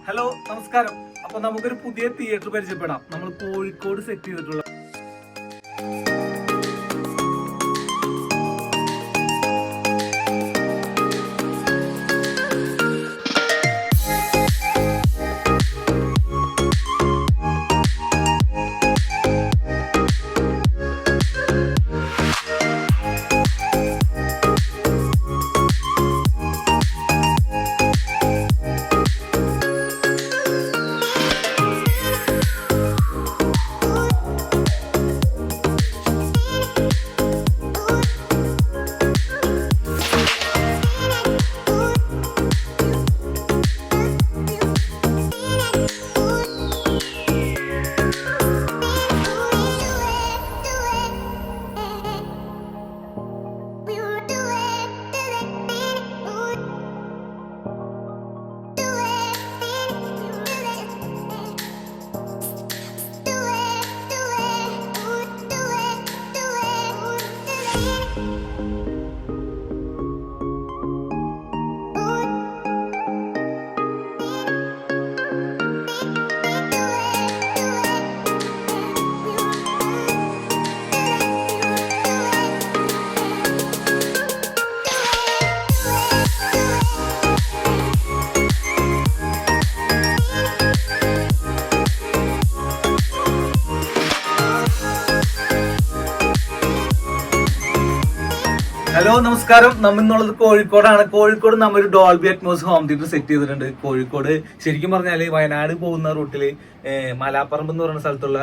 Hello നമസ്കാരം. അപ്പൊ നമുക്കൊരു പുതിയ തിയേറ്റർ പരിചയപ്പെടാം. നമ്മൾ കോഴിക്കോട് സെറ്റ് ചെയ്തിട്ടുള്ള ഹലോ നമസ്കാരം. നമ്മിന്നുള്ളത് കോഴിക്കോടാണ്. കോഴിക്കോട് നമ്മൊരു Dolby Atmos home theatre set ചെയ്തിട്ടുണ്ട്. കോഴിക്കോട് ശരിക്കും പറഞ്ഞാല് വയനാട് പോകുന്ന റൂട്ടില് മലാപ്പറമ്പ് എന്ന് പറയുന്ന സ്ഥലത്തുള്ള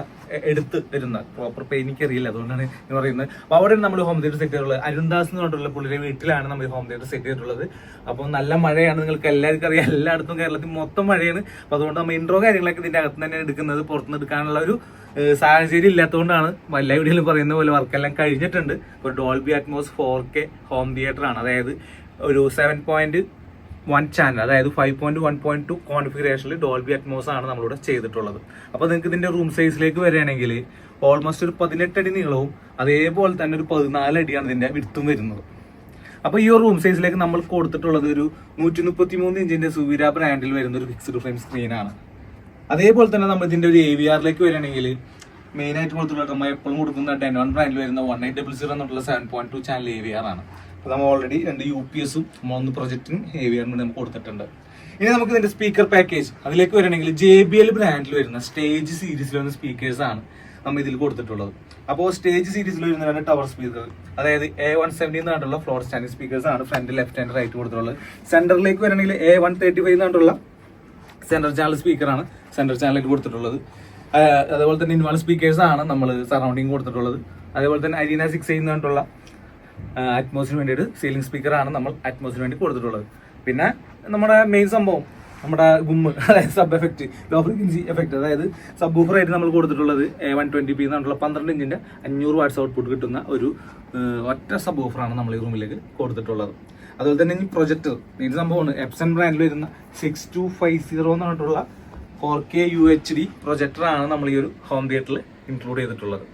എടുത്ത് വരുന്ന പ്രോപ്പർ പേ എനിക്കറിയില്ല, അതുകൊണ്ടാണ് ഞാൻ പറയുന്നത്. അപ്പൊ അവിടെ നമ്മൾ ഹോം തിയേറ്റർ സെറ്റ് ചെയ്തിട്ടുള്ളത് അരുൺദാസ് എന്ന് പറഞ്ഞിട്ടുള്ള പുള്ളിയുടെ വീട്ടിലാണ് നമ്മൾ ഹോം തിയേറ്റർ സെറ്റ് ചെയ്തിട്ടുള്ളത്. അപ്പോൾ നല്ല മഴയാണ്, നിങ്ങൾക്ക് എല്ലാവർക്കും അറിയാം, എല്ലായിടത്തും കേരളത്തിൽ മൊത്തം മഴയാണ്. അപ്പൊ അതുകൊണ്ട് നമ്മൾ ഇൻട്രോ കാര്യങ്ങളൊക്കെ ഇതിന്റെ അകത്ത് തന്നെ എടുക്കുന്നത്, പുറത്തുനിന്ന് എടുക്കാനുള്ള ഒരു സാഹചര്യം ഇല്ലാത്തതുകൊണ്ടാണ്. എല്ലാ വീഡിയോയിലും പറയുന്ന പോലെ വർക്കെല്ലാം കഴിഞ്ഞിട്ടുണ്ട്. ഇപ്പോൾ Dolby Atmos 4K home theatre ആണ്. അതായത് ഒരു 7.1 ചാനൽ, അതായത് 5.1.2 കോൺഫിഗറേഷനിൽ ഡോൾബി അറ്റ്മോസ് ആണ് നമ്മളിവിടെ ചെയ്തിട്ടുള്ളത്. അപ്പോൾ നിങ്ങൾക്ക് ഇതിന്റെ റൂം സൈസിലേക്ക് വരികയാണെങ്കിൽ ഓൾമോസ്റ്റ് ഒരു 18 അടി നീളവും അതേപോലെ തന്നെ ഒരു 14 അടിയാണ് ഇതിന്റെ വിഡ്ത്തും വരുന്നത്. അപ്പോൾ ഈ ഒരു റൂം സൈസിലേക്ക് നമ്മൾ കൊടുത്തിട്ടുള്ളത് ഒരു 133 ഇഞ്ചിന്റെ സുവിര ബ്രാൻഡിൽ വരുന്ന ഒരു ഫിക്സ്ഡ് ഫ്രെയിം സ്ക്രീനാണ്. അതേപോലെ തന്നെ നമ്മൾ ഇതിന്റെ ഒരു AVRലേക്ക് വരികയാണെങ്കിൽ മെയിൻ ആയിട്ട് കൊടുത്തിട്ടുള്ള നമ്മൾ എപ്പോഴും കൊടുക്കുന്ന ഡെനോൺ ബ്രാൻഡിൽ വരുന്ന 1800 എന്നുള്ള 7.2 ചാനൽ AVR ആണ്. അപ്പോൾ നമ്മൾ ഓൾറെഡി 2 UPS-ഉം 3 പ്രൊജക്റ്റും AVR നമുക്ക് കൊടുത്തിട്ടുണ്ട്. ഇനി നമുക്ക് ഇതിന്റെ സ്പീക്കർ പാക്കേജ് അതിലേക്ക് വരികയാണെങ്കിൽ JBL ബ്രാൻഡിൽ വരുന്ന സ്റ്റേജ് സീരീസിൽ വരുന്ന സ്പീക്കേഴ്സ് ആണ് നമ്മൾ ഇതിൽ കൊടുത്തിട്ടുള്ളത്. അപ്പോൾ സ്റ്റേജ് സീരീസിൽ വരുന്ന 2 ടവർ സ്പീക്കർ, അതായത് A170 എന്ന് പറഞ്ഞിട്ടുള്ള ഫ്ലോർ സ്റ്റാൻഡിംഗ് സ്പീക്കേഴ്സ് ആണ് ഫ്രണ്ട്, ലെഫ്റ്റ് ആൻഡ് റൈറ്റ് കൊടുത്തിട്ടുള്ളത്. സെന്ററിലേക്ക് വരികയാണെങ്കിൽ A135 എന്ന് പറഞ്ഞിട്ടുള്ള സെൻട്രൽ ചാനൽ സ്പീക്കറാണ് സെൻട്രൽ ചാനലിൽ കൊടുത്തിട്ടുള്ളത്. അതേപോലെ തന്നെ ഇൻവാൾ സ്പീക്കേഴ്സ് ആണ് നമ്മൾ സറൗണ്ടിങ് കൊടുത്തിട്ടുള്ളത്. അതേപോലെ തന്നെ അരീന 6 എന്ന് പറഞ്ഞിട്ടുള്ള അറ്റ്മോസിന് വേണ്ടിയിട്ട് സീലിംഗ് സ്പീക്കറാണ് നമ്മൾ അറ്റ്മോസിന് വേണ്ടി കൊടുത്തിട്ടുള്ളത്. പിന്നെ നമ്മുടെ മെയിൻ സംഭവം നമ്മുടെ ഗുമ്മ്, അതായത് sub effect, low frequency effect, അതായത് സബ് ഊഫറായിട്ട് നമ്മൾ കൊടുത്തിട്ടുള്ളത് A120p എന്ന് പറഞ്ഞിട്ടുള്ള 12 ഇഞ്ചിന്റെ 500 വാട്ട്സ് ഔട്ട്പുട്ട് കിട്ടുന്ന ഒരു ഒറ്റ സബ് ഊഫറാണ് നമ്മൾ ഈ റൂമിലേക്ക് കൊടുത്തിട്ടുള്ളത്. അതുപോലെ തന്നെ ഈ പ്രൊജക്ടർ മെയിൻ സംഭവമാണ്. എപ്സൺ ബ്രാൻഡിൽ വരുന്ന 6250 എന്ന് പറഞ്ഞിട്ടുള്ള 4K UHD പ്രൊജക്ടറാണ് നമ്മൾ ഈ ഒരു ഹോം തിയേറ്ററിൽ ഇൻക്ലൂഡ് ചെയ്തിട്ടുള്ളത്.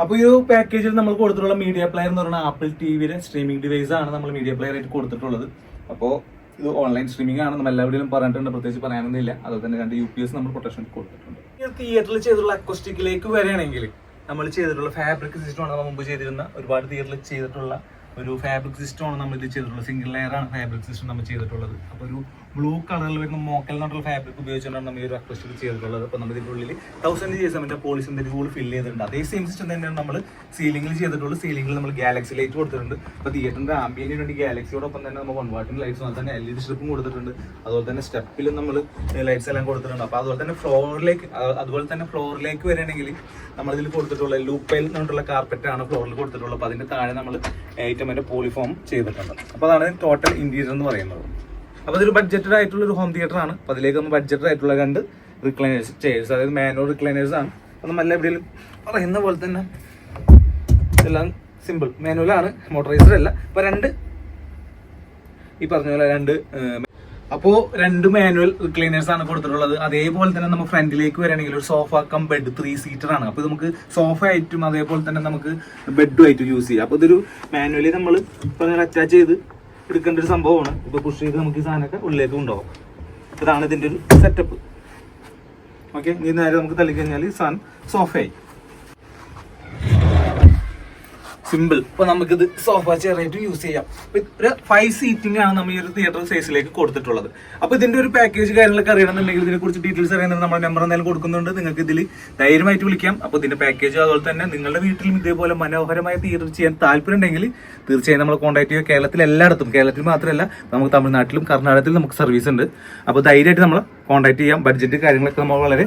അപ്പോൾ ഈ ഒരു പാക്കേജിൽ നമ്മൾ കൊടുത്തിട്ടുള്ള മീഡിയ പ്ലെയർ എന്ന് പറയുന്ന ആപ്പിൾ ടിവിയുടെ സ്ട്രീമിംഗ് ഡിവൈസ് ആണ് നമ്മൾ മീഡിയ പ്ലെയർ ആയിട്ട് കൊടുത്തിട്ടുള്ളത്. അപ്പോൾ ഇത് ഓൺലൈൻ സ്ട്രീമിംഗ് ആണ്, നമ്മൾ എല്ലാവരും പറഞ്ഞിട്ടുണ്ട്, പ്രത്യേകിച്ച് പറയാനൊന്നുമില്ല. അതുപോലെ തന്നെ 2 UPS നമ്മൾ പ്രൊട്ടക്ഷൻ കൊടുത്തിട്ടുണ്ട്. ഈ തിയേറ്ററിൽ ചെയ്തിട്ടുള്ള അക്കോസ്റ്റിക്കിലേക്ക് വരികയാണെങ്കിൽ നമ്മൾ ചെയ്തിട്ടുള്ള ഫാബ്രിക് സിസ്റ്റമാണ്. നമ്മൾ മുമ്പ് ചെയ്തിരുന്ന ഒരുപാട് തിയേറ്ററിൽ ചെയ്തിട്ടുള്ള ഒരു ഫാബ്രിക് സിസ്റ്റമാണ് നമ്മൾ ഇത് ചെയ്തിട്ടുള്ളത്. സിംഗിൾ ലെയർ ആണ് ഫാബ്രിക് സിസ്റ്റം നമ്മൾ ചെയ്തിട്ടുള്ളത്. അപ്പോൾ ഒരു ബ്ലൂ കളറിൽ വരുന്ന മോക്കൽ എന്നുള്ള ഫാബ്രിക് ഉപയോഗിച്ചുകൊണ്ടാണ് നമ്മൾ ഈ ഒരു അക്വസ്റ്റിക് ചെയ്തിട്ടുള്ളത്. അപ്പോൾ നമ്മൾ ഇതിൻ്റെ ഉള്ളിൽ 1000 GSM പോളിസിന്തറ്റിക് കൂടി ഫില്ല് ചെയ്തിട്ടുണ്ട്. അതേ സെയിം സിസ്റ്റം തന്നെയാണ് നമ്മൾ സീലിംഗിൽ ചെയ്തിട്ടുള്ളത്. സീലിംഗിൽ നമ്മൾ ഗാലക്സി ലൈറ്റ് കൊടുത്തിട്ടുണ്ട്. അപ്പോൾ തിയേറ്ററിന്റെ ആംബിയന്റിന് വേണ്ടി ഗാലക്സിയോടൊപ്പം തന്നെ നമ്മൾ 1 വാട്ടിന്റെ ലൈറ്റ്സ്, അതുപോലെ തന്നെ LED സ്ട്രിപ്പും കൊടുത്തിട്ടുണ്ട്. അതുപോലെ തന്നെ സ്റ്റെപ്പിലും നമ്മൾ ലൈറ്റ്സ് എല്ലാം കൊടുത്തിട്ടുണ്ട്. അപ്പോൾ അതുപോലെ തന്നെ ഫ്ലോറിലേക്ക് വരികയാണെങ്കിൽ നമ്മളിതിൽ കൊടുത്തിട്ടുള്ള ലൂപ്പൈൽ എന്നുള്ള കാർപ്പറ്റാണ് ഫ്ലോറിൽ കൊടുത്തിട്ടുള്ളത്. അപ്പോൾ അതിന്റെ താഴെ നമ്മൾ ഐറ്റമിന്റെ പോളിഫോം ചെയ്തിട്ടുണ്ട്. അപ്പോൾ അതാണ് ടോട്ടൽ ഇന്റീരിയർ എന്ന് പറയുന്നത്. അപ്പോൾ ഇതൊരു ബഡ്ജറ്റഡ് ആയിട്ടുള്ള ഒരു ഹോം തിയേറ്റർ ആണ്. അപ്പോൾ അതിലേക്ക് ഒന്ന് ബഡ്ജറ്റഡ് ആയിട്ടുള്ള 2 റിക്ലൈനേഴ്സ് ചെയർസ്, അതായത് മാനുവൽ റിക്ലൈനേഴ്സ് ആണ്. അപ്പോൾ നമ്മൾ എവിടെയും പറയുന്ന പോലെ തന്നെ എല്ലാം സിമ്പിൾ മാനുവലാണ്, മോട്ടറൈസ്ഡ് അല്ല. അപ്പോൾ 2 ഈ പറഞ്ഞ പോലെ 2 മാനുവൽ റിക്ലൈനേഴ്സ് ആണ് കൊടുത്തിട്ടുള്ളത്. അതേപോലെ തന്നെ നമ്മൾ ഫ്രണ്ടിലേക്ക് വരികയാണെങ്കിൽ ഒരു സോഫ കം ബെഡ് 3 സീറ്റർ ആണ്. അപ്പോൾ നമുക്ക് സോഫ ആയിട്ടും അതേപോലെ തന്നെ നമുക്ക് ബെഡും ആയിട്ടും യൂസ് ചെയ്യാം. അപ്പോൾ ഇതൊരു മാനുവലി നമ്മൾ അറ്റാച്ച് ചെയ്ത് എടുക്കേണ്ട ഒരു സംഭവമാണ്. ഇപ്പോൾ പുഷ് ചെയ്ത് നമുക്ക് ഈ സാധനമൊക്കെ ഉള്ളിലേക്ക് ഉണ്ടാവും. ഇതാണ് ഇതിൻ്റെ ഒരു സെറ്റപ്പ്. ഓക്കെ, ഇനി നേരെ നമുക്ക് തള്ളിക്കഴിഞ്ഞാൽ സാൻ സോഫയായി. സിമ്പിൾ. ഇപ്പൊ നമുക്കിത് സോഫ ചെയറായിട്ട് യൂസ് ചെയ്യാം. ഒരു 5 സീറ്റിംഗ് ആണ് നമ്മൾ ഈ ഒരു തിയേറ്റർ സൈസിലേക്ക് കൊടുത്തിട്ടുള്ളത്. അപ്പൊ ഇതിന്റെ ഒരു പാക്കേജ് കാര്യങ്ങളൊക്കെ അറിയണമെന്നുണ്ടെങ്കിൽ ഇതിനെ കുറിച്ച് ഡീറ്റെയിൽസ് അറിയുന്നത് നമ്മുടെ നമ്പർ എന്തായാലും കൊടുക്കുന്നുണ്ട്. നിങ്ങൾക്ക് ഇതിൽ ധൈര്യമായിട്ട് വിളിക്കാം. അപ്പൊ ഇതിന്റെ പാക്കേജ് അതുപോലെ തന്നെ നിങ്ങളുടെ വീട്ടിലും ഇതേപോലെ മനോഹരമായ തിയേറ്റർ ചെയ്യാൻ താല്പര്യം ഉണ്ടെങ്കിൽ തീർച്ചയായും നമ്മൾ കോൺടാക്ട് ചെയ്യുക. കേരളത്തിൽ എല്ലായിടത്തും, കേരളത്തിൽ മാത്രമല്ല നമുക്ക് തമിഴ്നാട്ടിലും കർണാടകത്തിലും നമുക്ക് സർവീസ് ഉണ്ട്. അപ്പോൾ ധൈര്യമായിട്ട് നമ്മൾ കോൺടാക്ട് ചെയ്യാം. ബഡ്ജറ്റ് കാര്യങ്ങളൊക്കെ നമ്മൾ വളരെ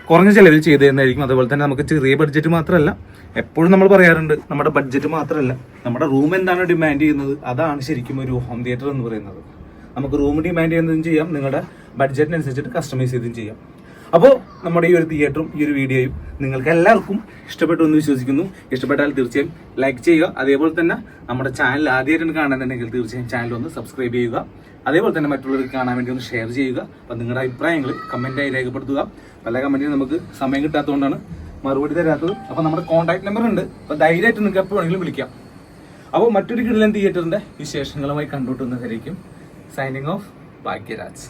കുറഞ്ഞ ചിലവിൽ ചെയ്തു തരുന്നതായിരിക്കും. അതുപോലെ തന്നെ നമുക്ക് ചെറിയ ബഡ്ജറ്റ് മാത്രമല്ല, എപ്പോഴും നമ്മൾ പറയാറുണ്ട് നമ്മുടെ ബഡ്ജറ്റ് മാത്രമല്ല, നമ്മുടെ റൂം എന്താണ് ഡിമാൻഡ് ചെയ്യുന്നത് അതാണ് ശരിക്കും ഒരു ഹോം തിയേറ്റർ എന്ന് പറയുന്നത്. നമുക്ക് റൂം ഡിമാൻഡ് ചെയ്യുന്നതും ചെയ്യാം, നിങ്ങളുടെ ബഡ്ജറ്റിനനുസരിച്ചിട്ട് കസ്റ്റമൈസ് ചെയ്തും ചെയ്യാം. അപ്പോൾ നമ്മുടെ ഈ ഒരു തിയേറ്ററും ഈ ഒരു വീഡിയോയും നിങ്ങൾക്ക് എല്ലാവർക്കും ഇഷ്ടപ്പെട്ടു എന്ന് വിശ്വസിക്കുന്നു. ഇഷ്ടപ്പെട്ടാൽ തീർച്ചയായും ലൈക്ക് ചെയ്യുക. അതേപോലെ തന്നെ നമ്മുടെ ചാനൽ ആദ്യമായിട്ട് കാണുന്നുണ്ടെങ്കിൽ തീർച്ചയായും ചാനൽ ഒന്ന് സബ്സ്ക്രൈബ് ചെയ്യുക. അതേപോലെ തന്നെ മറ്റുള്ളവർക്ക് കാണാൻ വേണ്ടി ഒന്ന് ഷെയർ ചെയ്യുക. അപ്പം നിങ്ങളുടെ അഭിപ്രായങ്ങൾ കമൻറ്റായി രേഖപ്പെടുത്തുക. പല കമൻറ്റിനും നമുക്ക് സമയം കിട്ടാത്തതുകൊണ്ടാണ് മറുപടി തരാത്തത്. അപ്പോൾ നമ്മുടെ കോൺടാക്ട് നമ്പർ ഉണ്ട്. അപ്പോൾ ധൈര്യമായിട്ട് നിങ്ങൾക്ക് എപ്പോൾ വേണമെങ്കിലും വിളിക്കാം. അപ്പോൾ മറ്റൊരു കിടിലൻ തിയേറ്ററിൻ്റെ വിശേഷങ്ങളുമായി കണ്ടുമുട്ടുന്നതായിരിക്കും. Signing off, Bhagyaraj.